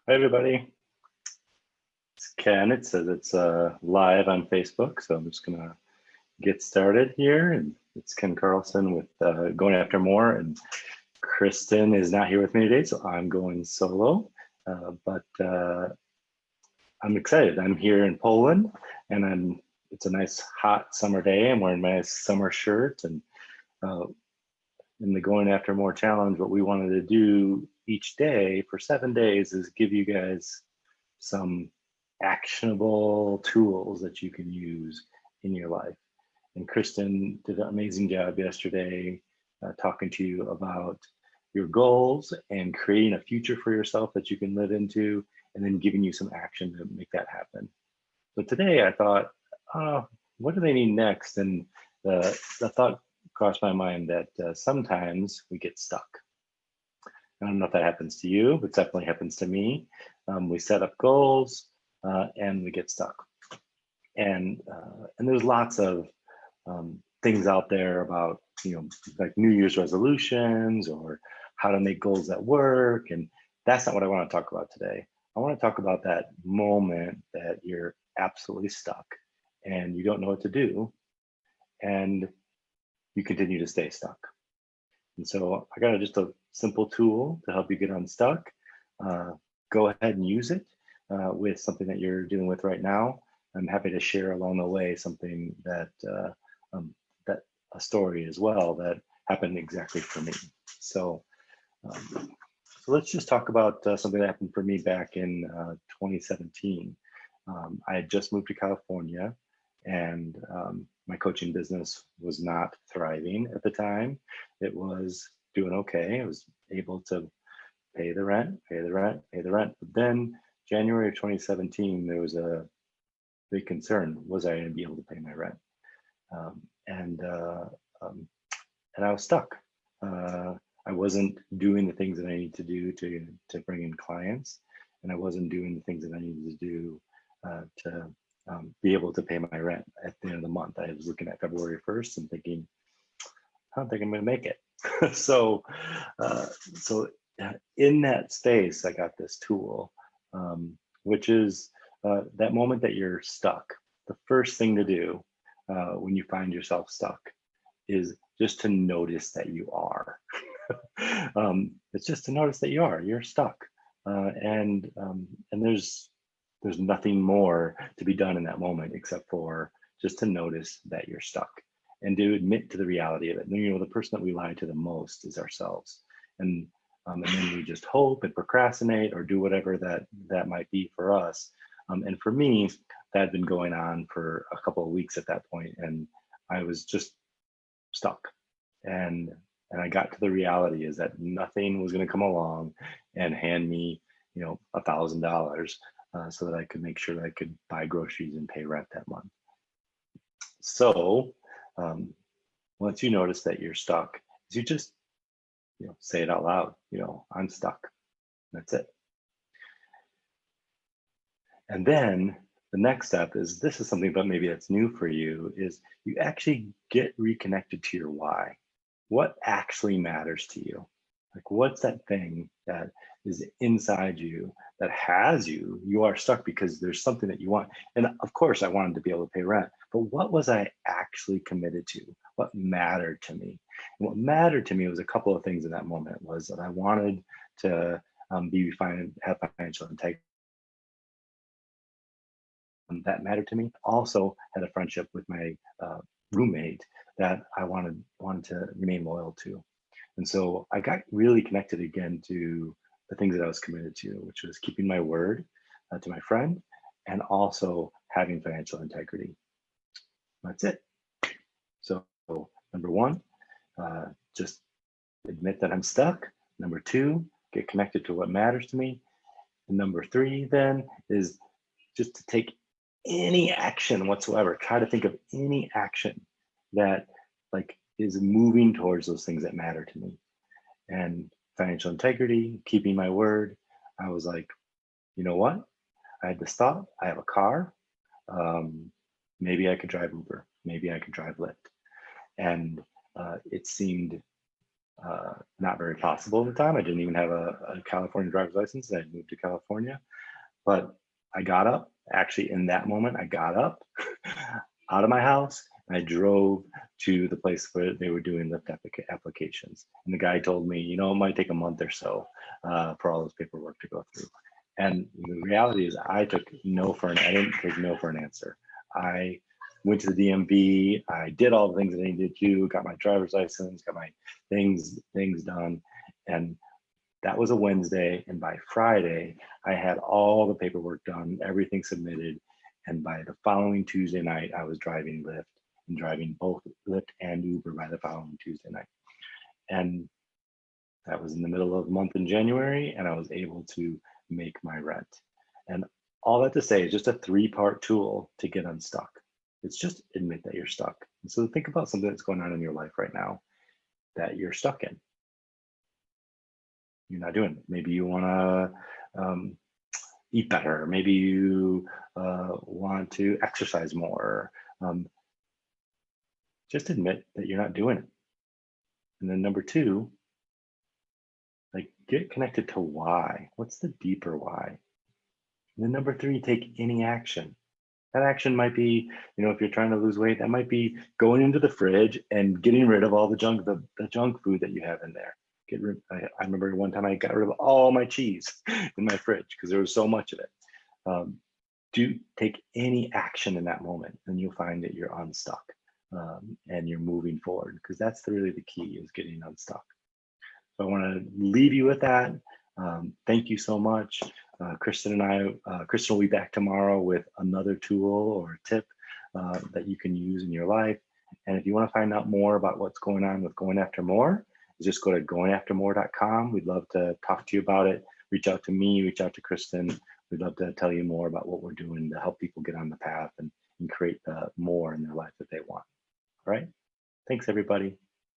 Hi, everybody. It's Ken. It says it's live on Facebook, so I'm just going to get started here. And it's Ken Carlson with Going After More. And Kristen is not here with me today, so I'm going solo. But I'm excited. I'm here in Poland, and it's a nice hot summer day. I'm wearing my summer shirt. And in the Going After More challenge, what we wanted to do each day for 7 days is give you guys some actionable tools that you can use in your life. And Kristen did an amazing job yesterday talking to you about your goals and creating a future for yourself that you can live into, and then giving you some action to make that happen. So today I thought, what do they need next? And the thought crossed my mind that sometimes we get stuck. I don't know if that happens to you, but it definitely happens to me. We set up goals and we get stuck. And there's lots of things out there about, like New Year's resolutions or how to make goals that work. And that's not what I want to talk about today. I want to talk about that moment that you're absolutely stuck and you don't know what to do, and you continue to stay stuck. And so I got just a simple tool to help you get unstuck. Go ahead and use it with something that you're dealing with right now. I'm happy to share along the way something that a story as well that happened exactly for me. So let's just talk about something that happened for me back in 2017. I had just moved to California, and my coaching business was not thriving at the time. It was doing okay. I was able to pay the rent. But then January of 2017, there was a big concern. Was I going to be able to pay my rent? And I was stuck. I wasn't doing the things that I needed to do to bring in clients, and I wasn't doing the things that I needed to do to be able to pay my rent at the end of the month. I was looking at February 1st and thinking, I don't think I'm going to make it. So in that space, I got this tool, which is that moment that you're stuck. The first thing to do when you find yourself stuck is just to notice that you are. It's just to notice that you're stuck, and there's nothing more to be done in that moment except for just to notice that you're stuck and to admit to the reality of it. And, the person that we lie to the most is ourselves, and then we just hope and procrastinate or do whatever that might be for us. And for me, that had been going on for a couple of weeks at that point, and I was just stuck. And I got to the reality is that nothing was going to come along and hand me, $1,000 so that I could make sure that I could buy groceries and pay rent that month. So once you notice that you're stuck, you just, say it out loud, I'm stuck. That's it. And then the next step is, this is something that maybe that's new for you, is you actually get reconnected to your why. What actually matters to you? Like, what's that thing that is inside you that has you are stuck because there's something that you want. And of course I wanted to be able to pay rent, but what was I actually committed to? What mattered to me? And what mattered to me was a couple of things in that moment. Was that I wanted to have financial integrity. That mattered to me. Also had a friendship with my roommate that I wanted to remain loyal to. And so I got really connected again to the things that I was committed to, which was keeping my word to my friend and also having financial integrity. That's it. So number one, just admit that I'm stuck. Number two, get connected to what matters to me. And number three then is just to take any action whatsoever. Try to think of any action that is moving towards those things that matter to me. And financial integrity, keeping my word. I was like, you know what? I had this thought. I have a car. Maybe I could drive Uber. Maybe I could drive Lyft. And it seemed not very possible at the time. I didn't even have a California driver's license. I moved to California, but I got up. Actually, in that moment, I got up out of my house and I drove to the place where they were doing Lyft applications. And the guy told me, it might take a month or so for all this paperwork to go through. And the reality is, I took no for an. I didn't take no for an answer. I went to the DMV. I did all the things that I needed to do. Got my driver's license. Got my things done. And that was a Wednesday. And by Friday, I had all the paperwork done, everything submitted. And by the following Tuesday night, I was driving Lyft and driving both Lyft and Uber by the following Tuesday night. And that was in the middle of the month in January, and I was able to make my rent. And all that to say is just a 3-part tool to get unstuck. It's just admit that you're stuck. And so think about something that's going on in your life right now that you're stuck in. You're not doing it. Maybe you want to eat better. Maybe you want to exercise more. Just admit that you're not doing it. And then number 2, like, get connected to why. What's the deeper why? And then number 3, take any action. That action might be, if you're trying to lose weight, that might be going into the fridge and getting rid of all the junk, the junk food that you have in there. I remember one time I got rid of all my cheese in my fridge because there was so much of it. Do take any action in that moment, and you'll find that you're unstuck and you're moving forward, because that's really the key, is getting unstuck. So I want to leave you with that. Thank you so much. Kristen will be back tomorrow with another tool or a tip that you can use in your life. And if you want to find out more about what's going on with Going After More, just go to goingaftermore.com. We'd love to talk to you about it. Reach out to me, reach out to Kristen. We'd love to tell you more about what we're doing to help people get on the path and create more in their life that they want. All right. Thanks, everybody.